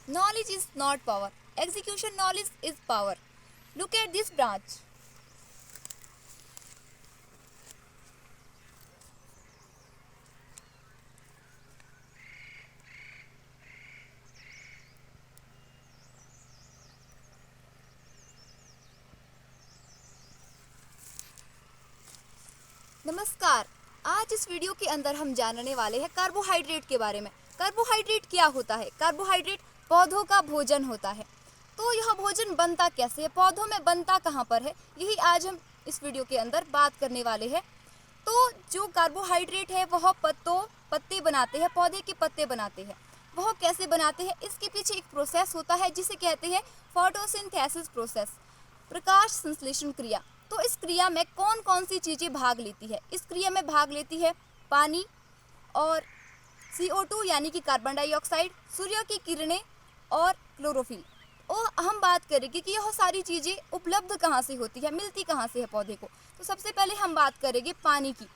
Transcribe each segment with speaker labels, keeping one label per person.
Speaker 1: Knowledge is not power. Execution knowledge is power. Look at this branch. नमस्कार। आज इस video के अंदर हम जानने वाले हैं कार्बोहाइड्रेट के बारे में। कार्बोहाइड्रेट क्या होता है? कार्बोहाइड्रेट पौधों का भोजन होता है। तो यह भोजन बनता कैसे है, पौधों में बनता कहाँ पर है, यही आज हम इस वीडियो के अंदर बात करने वाले हैं। तो जो कार्बोहाइड्रेट है वह पत्ते बनाते हैं, पौधे के पत्ते बनाते हैं। वह कैसे बनाते हैं, इसके पीछे एक प्रोसेस होता है जिसे कहते हैं फोटोसिंथेसिस प्रोसेस, प्रकाश संश्लेषण क्रिया। तो इस क्रिया में कौन कौन सी चीज़ें भाग लेती है? इस क्रिया में भाग लेती है पानी और CO2 यानी कि कार्बन डाइऑक्साइड, सूर्य की किरणें और क्लोरोफिल। और हम बात करेंगे कि यह सारी चीज़ें उपलब्ध कहाँ से होती है, मिलती कहाँ से है पौधे को। तो सबसे पहले हम बात करेंगे पानी की।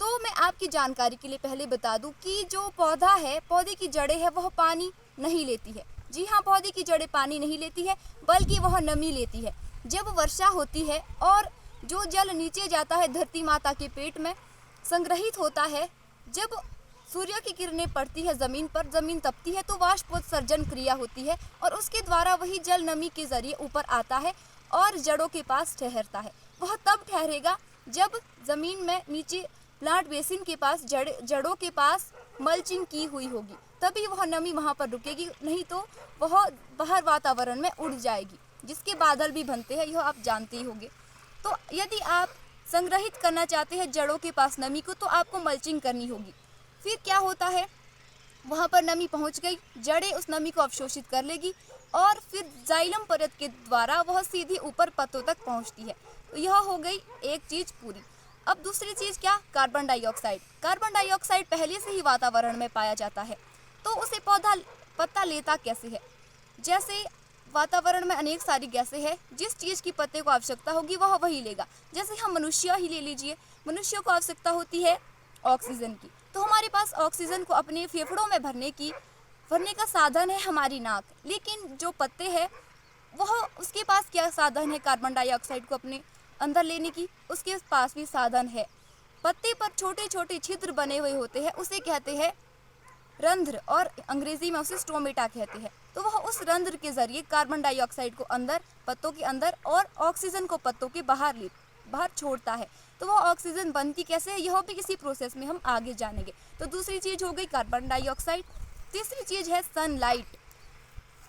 Speaker 1: तो मैं आपकी जानकारी के लिए पहले बता दूं कि जो पौधा है, पौधे की जड़ें है, वह पानी नहीं लेती है। जी हाँ, पौधे की जड़ें पानी नहीं लेती है, बल्कि वह नमी लेती है। जब वर्षा होती है और जो जल नीचे जाता है धरती माता के पेट में संग्रहित होता है, जब सूर्य की किरणें पड़ती है ज़मीन पर, ज़मीन तपती है, तो वाष्पोत्सर्जन क्रिया होती है और उसके द्वारा वही जल नमी के ज़रिए ऊपर आता है और जड़ों के पास ठहरता है। वह तब ठहरेगा जब ज़मीन में नीचे प्लांट बेसिन के पास जड़ों के पास मल्चिंग की हुई होगी, तभी वह नमी वहाँ पर रुकेगी, नहीं तो वह बाहर वातावरण में उड़ जाएगी, जिसके बादल भी बनते हैं, यह आप जानते ही होंगे। तो यदि आप संग्रहित करना चाहते हैं जड़ों के पास नमी को, तो आपको मल्चिंग करनी होगी। फिर क्या होता है, वहाँ पर नमी पहुँच गई, जड़ें उस नमी को अवशोषित कर लेगी और फिर जाइलम परत के द्वारा वह सीधी ऊपर पत्तों तक पहुँचती है। तो यह हो गई एक चीज़ पूरी। अब दूसरी चीज़ क्या? Carbon dioxide. कार्बन डाइऑक्साइड पहले से ही वातावरण में पाया जाता है, तो उसे पत्ता लेता कैसे है? जैसे वातावरण में अनेक सारी गैसें हैं, जिस चीज़ की पत्ते को आवश्यकता होगी वह वही लेगा। जैसे हम मनुष्य ही ले लीजिए, मनुष्य को आवश्यकता होती है ऑक्सीजन की, तो हमारे पास ऑक्सीजन को अपने फेफड़ों में भरने का साधन है हमारी नाक। लेकिन जो पत्ते हैं, वह उसके पास क्या साधन है कार्बन डाइऑक्साइड को अपने अंदर लेने की? उसके पास भी साधन है। पत्ते पर छोटे छोटे छिद्र बने हुए होते हैं, उसे कहते हैं रंध्र, और अंग्रेजी में उसे स्टोमेटा कहते हैं। तो वह उस रंध्र के जरिए कार्बन डाइऑक्साइड को अंदर, पत्तों के अंदर, और ऑक्सीजन को पत्तों के बाहर छोड़ता है। तो वह ऑक्सीजन बनती कैसे है, यह भी इसी प्रोसेस में हम आगे जानेंगे। तो दूसरी चीज़ हो गई कार्बन डाइऑक्साइड। तीसरी चीज़ है सनलाइट।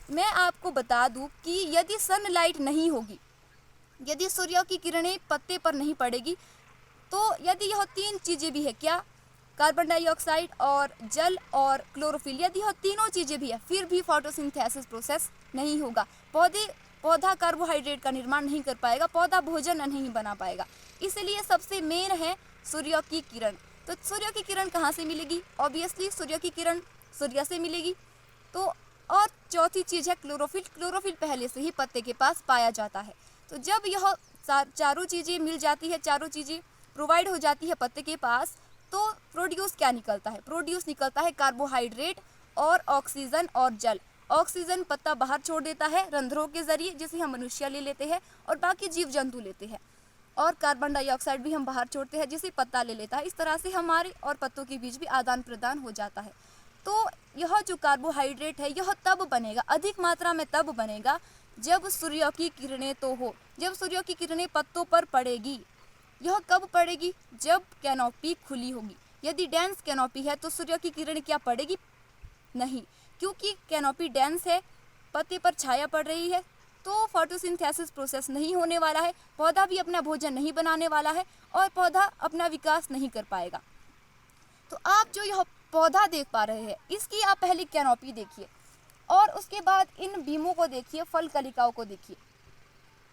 Speaker 1: मैं आपको बता दूं कि यदि सनलाइट नहीं होगी, यदि सूर्य की किरणें पत्ते पर नहीं पड़ेगी, तो यदि यह तीन चीज़ें भी है, क्या? कार्बन डाइऑक्साइड और जल और क्लोरोफिल, यदि यह तीनों चीज़ें भी है, फिर भी फोटोसिंथेसिस प्रोसेस नहीं होगा। पौधा कार्बोहाइड्रेट का निर्माण नहीं कर पाएगा, पौधा भोजन नहीं बना पाएगा। इसलिए सबसे मेन है सूर्य की किरण। तो सूर्य की किरण कहाँ से मिलेगी? ऑब्वियसली सूर्य की किरण सूर्य से मिलेगी। तो और चौथी चीज़ है क्लोरोफिल। क्लोरोफिल पहले से ही पत्ते के पास पाया जाता है। तो जब यह चारों चीज़ें मिल जाती है, चारों चीज़ें प्रोवाइड हो जाती है पत्ते के पास, तो प्रोड्यूस क्या निकलता है? प्रोड्यूस निकलता है कार्बोहाइड्रेट और ऑक्सीजन और जल। ऑक्सीजन पत्ता बाहर छोड़ देता है रंध्रों के जरिए, जिसे हम मनुष्य ले लेते हैं और बाकी जीव जंतु लेते हैं, और कार्बन डाइऑक्साइड भी हम बाहर छोड़ते हैं, जिसे पत्ता ले लेता है। इस तरह से हमारे और पत्तों के बीच भी आदान प्रदान हो जाता है। तो यह जो कार्बोहाइड्रेट है, यह तब बनेगा, अधिक मात्रा में तब बनेगा, जब सूर्य की किरणें तो हो, जब सूर्य की किरणें पत्तों पर पड़ेगी। यह कब पड़ेगी? जब कैनोपी खुली होगी। यदि डेंस कैनोपी है तो सूर्य की किरण क्या पड़ेगी? नहीं, क्योंकि कैनोपी डेंस है, पत्ते पर छाया पड़ रही है, तो फोटोसिंथेसिस प्रोसेस नहीं होने वाला है, पौधा भी अपना भोजन नहीं बनाने वाला है और पौधा अपना विकास नहीं कर पाएगा। तो आप जो यह पौधा देख पा रहे हैं, इसकी आप पहले कैनोपी देखिए और उसके बाद इन बीमों को देखिए, फल कलिकाओं को देखिए।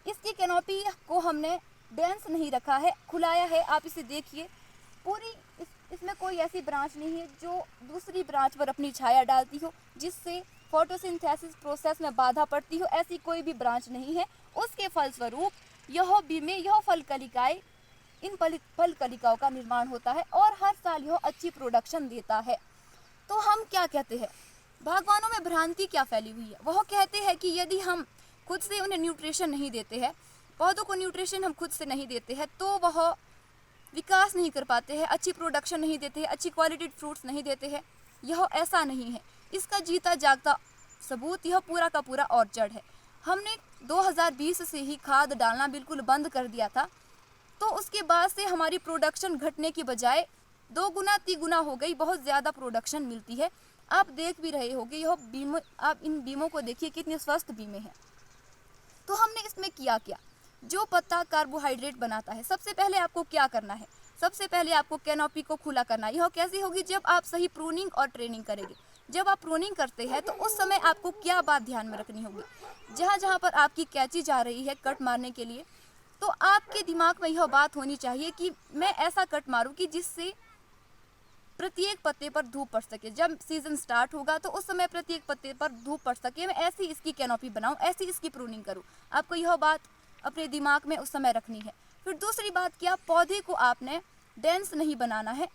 Speaker 1: इसकी कैनोपी को हमने डेंस नहीं रखा है, खुलाया है। आप इसे देखिए, पूरी इसमें कोई ऐसी ब्रांच नहीं है जो दूसरी ब्रांच पर अपनी छाया डालती हो, जिससे फोटोसिंथेसिस प्रोसेस में बाधा पड़ती हो। ऐसी कोई भी ब्रांच नहीं है। उसके फलस्वरूप यह बीमें, यह फल कलिकाएं, इन फल कलिकाओं का निर्माण होता है और हर साल यह अच्छी प्रोडक्शन देता है। तो हम क्या कहते हैं, बागवानों में भ्रांति क्या फैली हुई है, वह कहते हैं कि यदि हम खुद से उन्हें न्यूट्रिशन नहीं देते हैं, पौधों को न्यूट्रिशन हम खुद से नहीं देते हैं, तो वह विकास नहीं कर पाते हैं, अच्छी प्रोडक्शन नहीं देते हैं, अच्छी क्वालिटी फ्रूट्स नहीं देते हैं। यह ऐसा नहीं है, इसका जीता जागता सबूत यह पूरा का पूरा ऑर्चर्ड है। हमने 2020 से ही खाद डालना बिल्कुल बंद कर दिया था, तो उसके बाद से हमारी प्रोडक्शन घटने की बजाय 2 गुना 3 गुना हो गई, बहुत ज़्यादा प्रोडक्शन मिलती है। आप देख भी रहे होंगे यह बीमो, आप इन बीमों को देखिए कितने स्वस्थ बीमे हैं। तो हमने इसमें किया क्या, जो पत्ता कार्बोहाइड्रेट बनाता है, सबसे पहले आपको क्या करना है, सबसे पहले आपको कैनोपी को खुला करना है। यह कैसी होगी, जब आप सही प्रूनिंग और ट्रेनिंग करेंगे। जब आप प्रूनिंग करते हैं तो उस समय आपको क्या बात ध्यान में रखनी होगी, जहाँ जहाँ पर आपकी कैंची जा रही है कट मारने के लिए, तो आपके दिमाग में यह बात होनी चाहिए कि मैं ऐसा कट मारूं कि जिससे प्रत्येक पत्ते पर धूप पड़ सके। जब सीजन स्टार्ट होगा तो उस समय प्रत्येक पत्ते पर धूप पड़ सके, मैं ऐसी इसकी कैनोपी बनाऊं, ऐसी इसकी प्रूनिंग करूं। आपको यह बात अपने दिमाग में उस समय रखनी है। फिर दूसरी बात क्या, पौधे को आपने डेंस नहीं बनाना है,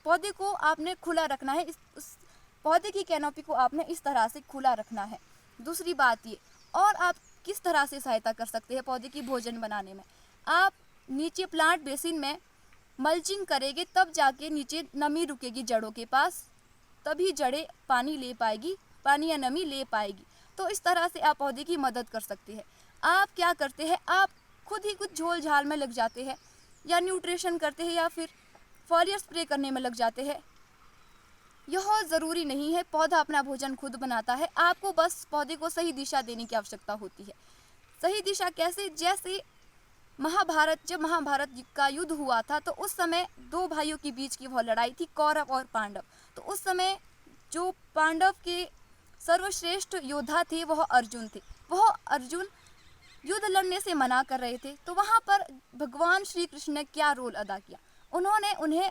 Speaker 1: पौधे को आपने खुला रखना है, उस पौधे की कैनोपी को आपने इस तरह से खुला रखना है। दूसरी बात ये, और आप किस तरह से सहायता कर सकते हैं पौधे की भोजन बनाने में, आप नीचे प्लांट बेसिन में मल्चिंग करेंगे, तब जाके नीचे नमी रुकेगी जड़ों के पास, तभी जड़ें पानी ले पाएगी, पानी या नमी ले पाएगी। तो इस तरह से आप पौधे की मदद कर सकते हैं। आप क्या करते हैं, आप खुद ही कुछ झोल झाल में लग जाते हैं, या न्यूट्रिशन करते हैं, या फिर फॉलियर स्प्रे करने में लग जाते हैं। यह ज़रूरी नहीं है, पौधा अपना भोजन खुद बनाता है। आपको बस पौधे को सही दिशा देने की आवश्यकता होती है। सही दिशा कैसे, जैसे जब महाभारत का युद्ध हुआ था, तो उस समय 2 भाइयों के बीच की वह लड़ाई थी, कौरव और पांडव। तो उस समय जो पांडव के सर्वश्रेष्ठ योद्धा थे वह अर्जुन थे। वह अर्जुन युद्ध लड़ने से मना कर रहे थे। तो वहाँ पर भगवान श्री कृष्ण ने क्या रोल अदा किया, उन्होंने उन्हें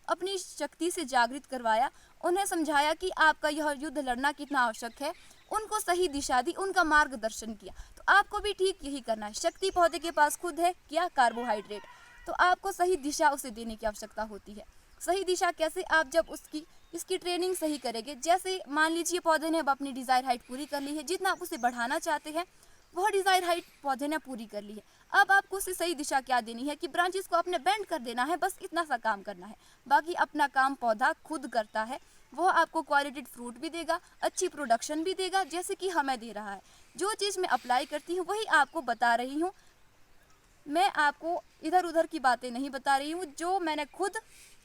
Speaker 1: अपनी शक्ति से जागृत करवाया, उन्हें समझाया कि आपका यह युद्ध लड़ना कितना आवश्यक है, उनको सही दिशा दी, उनका मार्गदर्शन किया। तो आपको भी ठीक यही करना है। शक्ति पौधे के पास खुद है, क्या, कार्बोहाइड्रेट। तो आपको सही दिशा उसे देने की आवश्यकता होती है। सही दिशा कैसे, आप जब इसकी ट्रेनिंग सही करेंगे। जैसे मान लीजिए पौधे ने अब अपनी डिज़ायर हाइट पूरी कर ली है, जितना आप उसे बढ़ाना चाहते हैं वह डिज़ायर हाइट पौधे ने पूरी कर ली है। अब आपको उसे सही दिशा क्या देनी है कि ब्रांचेस को अपने बेंड कर देना है, बस इतना सा काम करना है। बाकी अपना काम पौधा खुद करता है। वह आपको क्वालिटी फ्रूट भी देगा, अच्छी प्रोडक्शन भी देगा, जैसे कि हमें दे रहा है। जो चीज़ मैं अप्लाई करती हूँ वही आपको बता रही हूँ, मैं आपको इधर उधर की बातें नहीं बता रही हूँ। जो मैंने खुद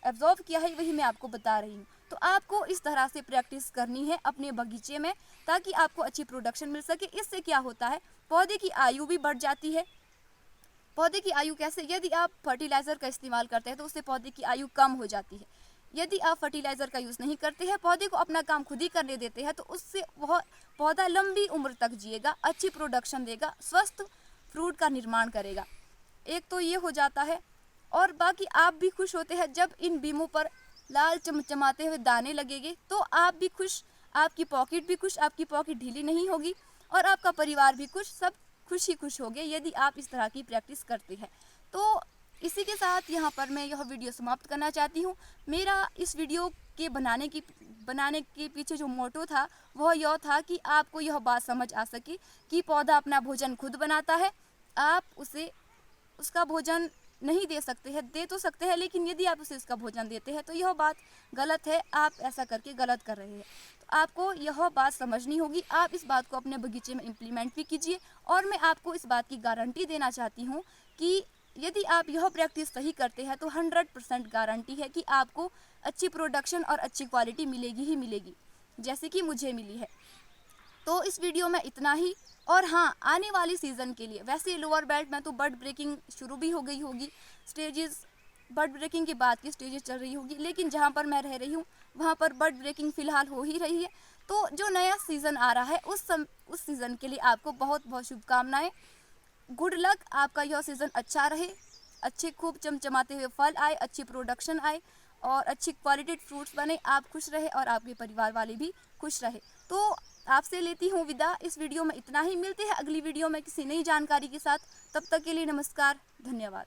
Speaker 1: एब्जॉर्व किया है वही मैं आपको बता रही हूँ। तो आपको इस तरह से प्रैक्टिस करनी है अपने बगीचे में, ताकि आपको अच्छी प्रोडक्शन मिल सके। इससे क्या होता है, पौधे की आयु भी बढ़ जाती है। पौधे की आयु कैसे, यदि आप फर्टिलाइज़र का इस्तेमाल करते हैं तो उससे पौधे की आयु कम हो जाती है। यदि आप फर्टिलाइज़र का यूज़ नहीं करते हैं, पौधे को अपना काम खुद ही करने देते हैं, तो उससे वह पौधा लंबी उम्र तक जिएगा, अच्छी प्रोडक्शन देगा, स्वस्थ फ्रूट का निर्माण करेगा। एक तो ये हो जाता है, और बाकी आप भी खुश होते हैं जब इन बीमों पर लाल चमचमाते हुए दाने लगेंगे, तो आप भी खुश, आपकी पॉकेट भी खुश, आपकी पॉकेट ढीली नहीं होगी, और आपका परिवार भी खुश, सब खुश ही खुश होंगे यदि आप इस तरह की प्रैक्टिस करते हैं। तो इसी के साथ यहाँ पर मैं यह वीडियो समाप्त करना चाहती हूँ। मेरा इस वीडियो के बनाने के पीछे जो मोटो था वह यह था कि आपको यह बात समझ आ सके कि पौधा अपना भोजन खुद बनाता है। आप उसे उसका भोजन नहीं दे सकते हैं, दे तो सकते हैं, लेकिन यदि आप उसे इसका भोजन देते हैं तो यह बात गलत है, आप ऐसा करके गलत कर रहे हैं। तो आपको यह बात समझनी होगी। आप इस बात को अपने बगीचे में इम्प्लीमेंट भी कीजिए, और मैं आपको इस बात की गारंटी देना चाहती हूँ कि यदि आप यह प्रैक्टिस सही करते हैं तो 100% गारंटी है कि आपको अच्छी प्रोडक्शन और अच्छी क्वालिटी मिलेगी ही मिलेगी, जैसे कि मुझे मिली है। तो इस वीडियो में इतना ही। और हाँ, आने वाली सीज़न के लिए वैसे लोअर बेल्ट में तो बर्ड ब्रेकिंग शुरू भी हो गई होगी, स्टेजेस बर्ड ब्रेकिंग के बाद की स्टेजेस चल रही होगी, लेकिन जहाँ पर मैं रह रही हूँ वहाँ पर बर्ड ब्रेकिंग फ़िलहाल हो ही रही है। तो जो नया सीज़न आ रहा है उस सीज़न के लिए आपको बहुत बहुत शुभकामनाएं। गुड लक, आपका यह सीज़न अच्छा रहे, अच्छे खूब चमचमाते हुए फल आए, अच्छी प्रोडक्शन आए, और अच्छी क्वालिटी फ्रूट्स बने, आप खुश रहे और आपके परिवार वाले भी खुश रहे। तो आपसे लेती हूँ विदा। इस वीडियो में इतना ही, मिलते हैं अगली वीडियो में किसी नई जानकारी के साथ। तब तक के लिए नमस्कार, धन्यवाद।